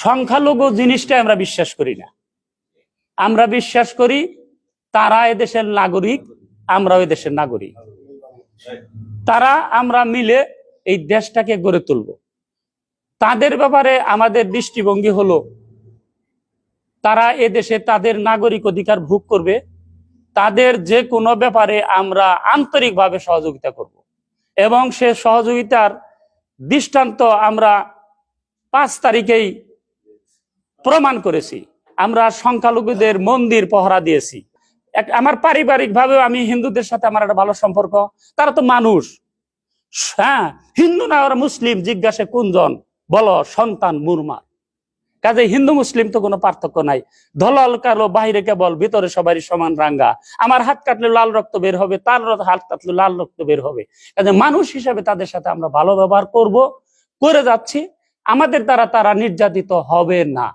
সংখ্যালঘু জিনিসটা আমরা বিশ্বাস করি না। আমরা বিশ্বাস করি তারা এদেশের নাগরিক, আমরা ওই দেশের নাগরিক। তারা আমরা মিলে এই দেশটাকে গড়ে তুলব। তাদের ব্যাপারে আমাদের দৃষ্টিভঙ্গি হলো তারা এদেশে তাদের নাগরিক অধিকার ভোগ করবে, তাদের যে কোনো ব্যাপারে আমরা আন্তরিকভাবে সহযোগিতা করব এবং সে সহযোগিতার দৃষ্টান্ত আমরা 5 তারিখেই প্রমাণ করেছি। আমরা সংখ্যালঘুদের মন্দির পহরা দিয়েছি। আমার পারিবারিক ভাবেও আমি হিন্দুদের সাথে আমার একটা ভালো সম্পর্ক, তারা তো মানুষ। হ্যাঁ, হিন্দু না ওরা মুসলিম, জিজ্ঞাসা কোনজন, বলো সন্তান মুরমা। কাজে হিন্দু মুসলিম তো কোনো পার্থক্য নাই। ধলাল কালো বাহিরে কেবল, ভিতরে সবারই সমান রাঙ্গা। আমার হাত কাটলে লাল রক্ত বের হবে, তার হাত কাটলে লাল রক্ত বের হবে। কাজে মানুষ হিসাবে তাদের সাথে আমরা ভালো ব্যবহার করব, করে যাচ্ছি। আমাদের দ্বারা তারা নির্যাতিত হবে না।